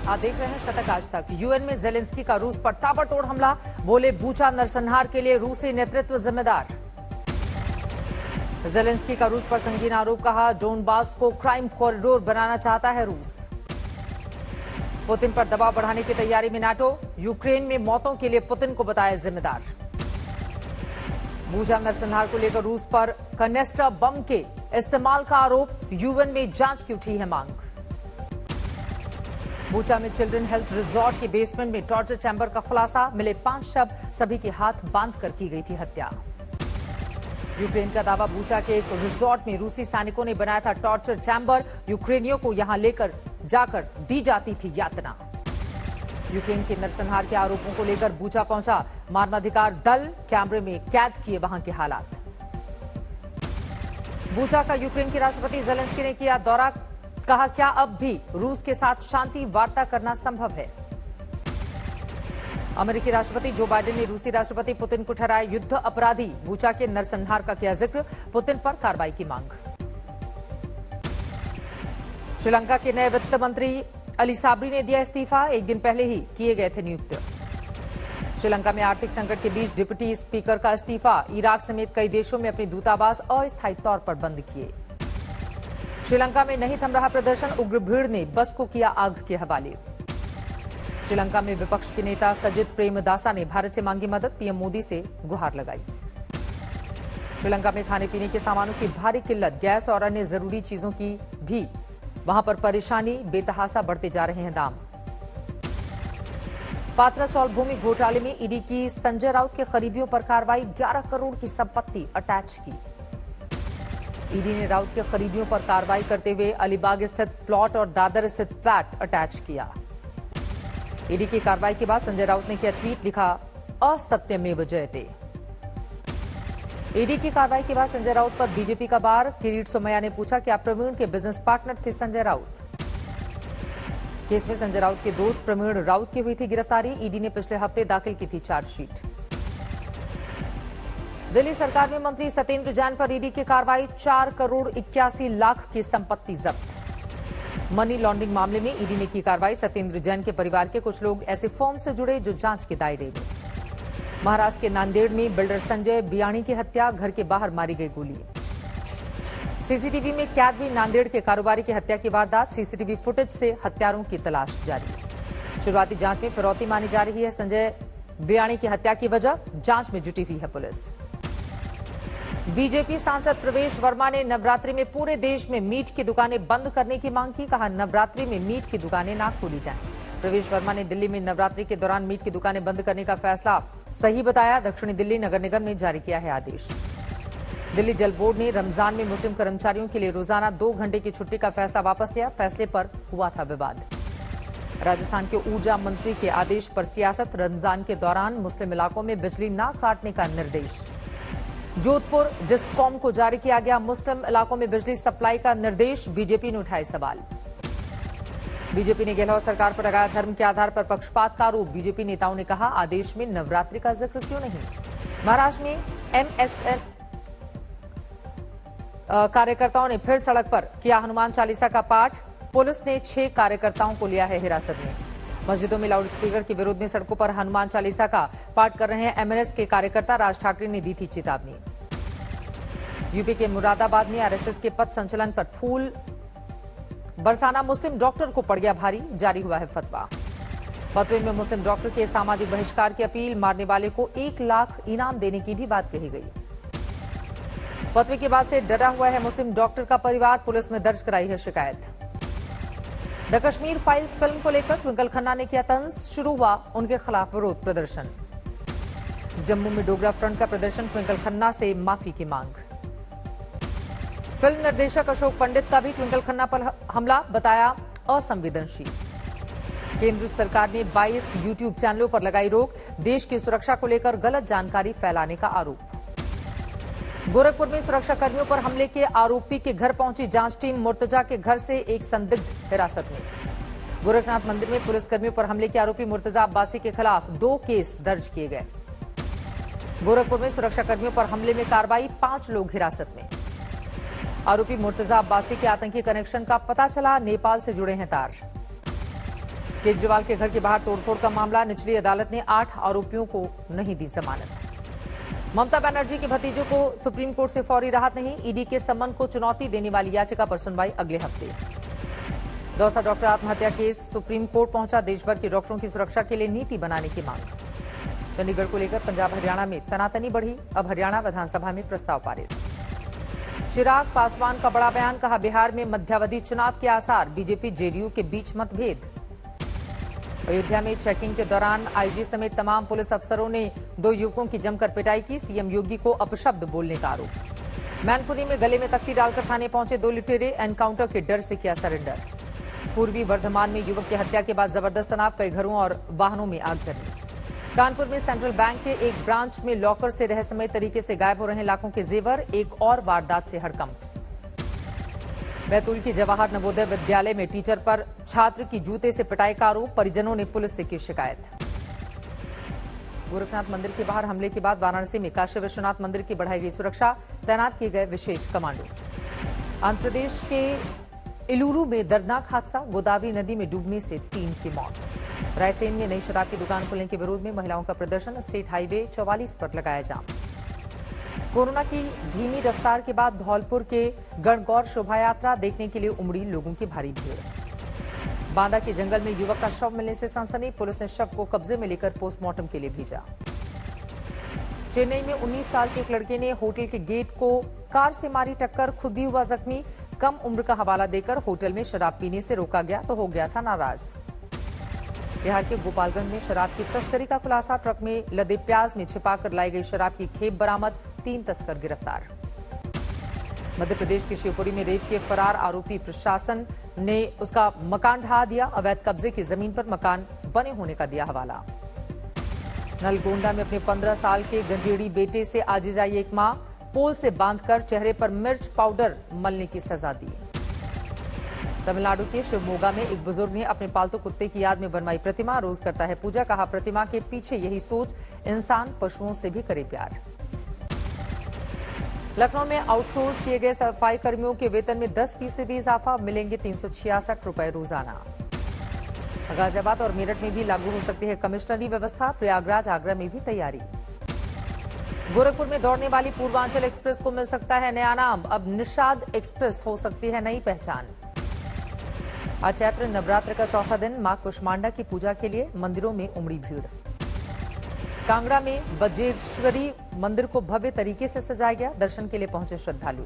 आप देख रहे हैं शतक आज तक। यूएन में जेलेंस्की का रूस पर ताबड़तोड़ हमला, बोले बूचा नरसंहार के लिए रूसी नेतृत्व जिम्मेदार। जेलेंस्की का रूस पर संगीन आरोप, कहा डोनबास को क्राइम कॉरिडोर बनाना चाहता है रूस। पुतिन पर दबाव बढ़ाने की तैयारी में नाटो, यूक्रेन में मौतों के लिए पुतिन को बताया जिम्मेदार। बूचा नरसंहार को लेकर रूस पर कनेस्ट्रा बम के इस्तेमाल का आरोप, यूएन में जांच की उठी है मांग। बूचा में चिल्ड्रन हेल्थ रिजॉर्ट के बेसमेंट में टॉर्चर चैंबर का खुलासा, मिले 5 शव, सभी के हाथ बांधकर की गई थी हत्या। यूक्रेन का दावा, बूचा के एक रिजॉर्ट में रूसी सैनिकों ने बनाया था टॉर्चर चैंबर, यूक्रेनियों को यहां लेकर जाकर दी जाती थी यातना। यूक्रेन के नरसंहार के आरोपों को लेकर बूचा पहुंचा मानवाधिकार दल, कैमरे में कैद किए वहां के हालात। बूचा का यूक्रेन के राष्ट्रपति जेलेंस्की ने किया दौरा, कहा क्या अब भी रूस के साथ शांति वार्ता करना संभव है। अमेरिकी राष्ट्रपति जो बाइडेन ने रूसी राष्ट्रपति पुतिन को ठहराया युद्ध अपराधी, बूचा के नरसंहार का किया जिक्र, पुतिन पर कार्रवाई की मांग। श्रीलंका के नए वित्त मंत्री अली साबरी ने दिया इस्तीफा, एक दिन पहले ही किए गए थे नियुक्त। श्रीलंका में आर्थिक संकट के बीच डिप्टी स्पीकर का इस्तीफा, इराक समेत कई देशों में अपने दूतावास अस्थायी तौर पर बंद किए। श्रीलंका में नहीं थम रहा प्रदर्शन, उग्र भीड़ ने बस को किया आग के हवाले। श्रीलंका में विपक्ष के नेता सजित प्रेमदासा ने भारत से मांगी मदद, पीएम मोदी से गुहार लगाई। श्रीलंका में खाने पीने के सामानों की भारी किल्लत, गैस और अन्य जरूरी चीजों की भी वहां पर परेशानी, बेतहासा बढ़ते जा रहे हैं दाम। पात्रा चौल भूमि घोटाले में ईडी की संजय राउत के करीबियों पर कार्रवाई, 11 करोड़ की संपत्ति अटैच की। ईडी ने राउत के करीबियों पर कार्रवाई करते हुए अलीबाग स्थित प्लॉट और दादर स्थित फ्लैट अटैच किया। ईडी की कार्रवाई के बाद संजय राउत ने किया ट्वीट, लिखा असत्यमेव जयते। ईडी की कार्रवाई के बाद संजय राउत पर बीजेपी का वार, किरीट सोमैया ने पूछा कि आप प्रवीण के बिजनेस पार्टनर थे संजय राउत। केस में संजय राउत के दोस्त प्रवीण राउत की हुई थी गिरफ्तारी, ईडी ने पिछले हफ्ते दाखिल की थी चार्जशीट। दिल्ली सरकार में मंत्री सत्येंद्र जैन पर ईडी की कार्रवाई, 4 करोड़ 81 लाख की संपत्ति जब्त। मनी लॉन्ड्रिंग मामले में ईडी ने की कार्रवाई, सत्येंद्र जैन के परिवार के कुछ लोग ऐसे फर्म से जुड़े जो जांच के दायरे में। महाराष्ट्र के नांदेड़ में बिल्डर संजय बियाणी की हत्या, घर के बाहर मारी गई गोली। सीसीटीवी में कैद हुई नांदेड़ के कारोबारी की हत्या की वारदात, सीसीटीवी फुटेज से हत्यारों की तलाश जारी। शुरुआती जांच में फिरौती मानी जा रही है संजय बियाणी की हत्या की वजह, जांच में जुटी हुई है पुलिस। बीजेपी सांसद प्रवेश वर्मा ने नवरात्रि में पूरे देश में मीट की दुकानें बंद करने की मांग की, कहा नवरात्रि में मीट की दुकानें ना खोली जाएं। प्रवेश वर्मा ने दिल्ली में नवरात्रि के दौरान मीट की दुकानें बंद करने का फैसला सही बताया, दक्षिणी दिल्ली नगर निगम ने जारी किया है आदेश। दिल्ली जल बोर्ड ने रमजान में मुस्लिम कर्मचारियों के लिए रोजाना 2 घंटे की छुट्टी का फैसला वापस लिया, फैसले पर हुआ था विवाद। राजस्थान के ऊर्जा मंत्री के आदेश पर सियासत, रमजान के दौरान मुस्लिम इलाकों में बिजली न काटने का निर्देश। जोधपुर डिस्कॉम को जारी किया गया मुस्लिम इलाकों में बिजली सप्लाई का निर्देश, बीजेपी ने उठाए सवाल। बीजेपी ने गहलोत सरकार पर लगाया धर्म के आधार पर पक्षपात का आरोप, बीजेपी नेताओं ने कहा आदेश में नवरात्रि का जिक्र क्यों नहीं। महाराष्ट्र में एमएसएन कार्यकर्ताओं ने फिर सड़क पर किया हनुमान चालीसा का पाठ, पुलिस ने 6 कार्यकर्ताओं को लिया है हिरासत में। मस्जिदों में लाउड स्पीकर के विरोध में सड़कों पर हनुमान चालीसा का पाठ कर रहे हैं एमएनएस के कार्यकर्ता, राज ठाकरे ने दी थी चेतावनी। यूपी के मुरादाबाद में आरएसएस के पथ संचलन पर फूल बरसाना मुस्लिम डॉक्टर को पड़ गया भारी, जारी हुआ है फतवा। फतवे में मुस्लिम डॉक्टर के सामाजिक बहिष्कार की अपील, मारने वाले को 1 लाख इनाम देने की भी बात कही गई। फतवे के बाद से डरा हुआ है मुस्लिम डॉक्टर का परिवार, पुलिस में दर्ज कराई है शिकायत। द कश्मीर फाइल्स फिल्म को लेकर ट्विंकल खन्ना ने किया तंज, शुरू हुआ उनके खिलाफ विरोध प्रदर्शन। जम्मू में डोगरा फ्रंट का प्रदर्शन, ट्विंकल खन्ना से माफी की मांग। फिल्म निर्देशक अशोक पंडित का भी ट्विंकल खन्ना पर हमला, बताया असंवेदनशील। केंद्र सरकार ने 22 यूट्यूब चैनलों पर लगाई रोक, देश की सुरक्षा को लेकर गलत जानकारी फैलाने का आरोप। गोरखपुर में सुरक्षाकर्मियों पर हमले के आरोपी के घर पहुंची जांच टीम, मुर्तजा के घर से एक संदिग्ध हिरासत में। गोरखनाथ मंदिर में पुलिसकर्मियों पर हमले के आरोपी मुर्तजा अब्बासी के खिलाफ 2 केस दर्ज किए गए। गोरखपुर में सुरक्षाकर्मियों पर हमले में कार्रवाई, 5 लोग हिरासत में। आरोपी मुर्तजा अब्बासी के आतंकी कनेक्शन का पता चला, नेपाल से जुड़े हैं तार। केजरीवाल के घर के बाहर तोड़फोड़ का मामला, निचली अदालत ने 8 आरोपियों को नहीं दी जमानत। ममता बनर्जी के भतीजों को सुप्रीम कोर्ट से फौरी राहत नहीं, ईडी के सम्मन को चुनौती देने वाली याचिका पर सुनवाई अगले हफ्ते। दौसा डॉक्टर आत्महत्या केस सुप्रीम कोर्ट पहुंचा, देश भर के डॉक्टरों की सुरक्षा के लिए नीति बनाने की मांग। चंडीगढ़ को लेकर पंजाब हरियाणा में तनातनी बढ़ी, अब हरियाणा विधानसभा में प्रस्ताव पारित। चिराग पासवान का बड़ा बयान, कहा बिहार में मध्यावधि चुनाव के आसार, बीजेपी जेडीयू के बीच मतभेद। अयोध्या में चेकिंग के दौरान आईजी समेत तमाम पुलिस अफसरों ने 2 युवकों की जमकर पिटाई की, सीएम योगी को अपशब्द बोलने का आरोप। मैनपुरी में गले में तख्ती डालकर थाने पहुंचे 2 लुटेरे, एनकाउंटर के डर से किया सरेंडर। पूर्वी वर्धमान में युवक की हत्या के बाद जबरदस्त तनाव, कई घरों और वाहनों में आगजनी। कानपुर में सेंट्रल बैंक के एक ब्रांच में लॉकर से रहस्यमय तरीके से गायब हो रहे लाखों के जेवर, एक और वारदात से हड़कंप। बैतूल की जवाहर नवोदय विद्यालय में टीचर पर छात्र की जूते से पिटाई का आरोप, परिजनों ने पुलिस से की शिकायत। गोरखनाथ मंदिर के बाहर हमले के बाद वाराणसी में काशी विश्वनाथ मंदिर की बढ़ाई गई सुरक्षा, तैनात किए गए विशेष कमांडोज। आंध्र प्रदेश के इलूरू में दर्दनाक हादसा, गोदावरी नदी में डूबने से 3 की मौत। रायसेन में नई शराब की दुकान खुलने के विरोध में महिलाओं का प्रदर्शन, स्टेट हाईवे 44 पर लगाया जाम। कोरोना की धीमी रफ्तार के बाद धौलपुर के गणगौर शोभा यात्रा देखने के लिए उमड़ी लोगों की भारी भीड़। बांदा के जंगल में युवक का शव मिलने से सनसनी, पुलिस ने शव को कब्जे में लेकर पोस्टमार्टम के लिए भेजा। चेन्नई में 19 साल के एक लड़के ने होटल के गेट को कार से मारी टक्कर, खुद भी हुआ जख्मी। कम उम्र का हवाला देकर होटल में शराब पीने से रोका गया तो हो गया था नाराज। बिहार के गोपालगंज में शराब की तस्करी का खुलासा, ट्रक में लदे प्याज में छिपाकर लाई गई शराब की खेप बरामद, 3 तस्कर गिरफ्तार। मध्य प्रदेश के शिवपुरी में रेप के फरार आरोपी प्रशासन ने उसका मकान ढहा दिया, अवैध कब्जे की जमीन पर मकान बने होने का दिया हवाला। नलगोंडा में अपने 15 साल के गंजेड़ी बेटे से आजीज आई एक मां, पोल से बांधकर चेहरे पर मिर्च पाउडर मलने की सजा दी। तमिलनाडु के शिवमोगा में एक बुजुर्ग ने अपने पालतू कुत्ते की याद में बनवाई प्रतिमा, रोज करता है पूजा, कहा प्रतिमा के पीछे यही सोच, इंसान पशुओं से भी करे प्यार। लखनऊ में आउटसोर्स किए गए सफाई कर्मियों के वेतन में 10% इजाफा, मिलेंगे 366 रुपए रोजाना। गाजियाबाद और मेरठ में भी लागू हो सकती है कमिश्नरी व्यवस्था, प्रयागराज आगरा में भी तैयारी। गोरखपुर में दौड़ने वाली पूर्वांचल एक्सप्रेस को मिल सकता है नया नाम, अब निषाद एक्सप्रेस हो सकती है नई पहचान। आज चैत्र नवरात्र का चौथा दिन, मां कुष्मांडा की पूजा के लिए मंदिरों में उमड़ी भीड़। कांगड़ा में बजेश्वरी मंदिर को भव्य तरीके से सजाया गया, दर्शन के लिए पहुंचे श्रद्धालु।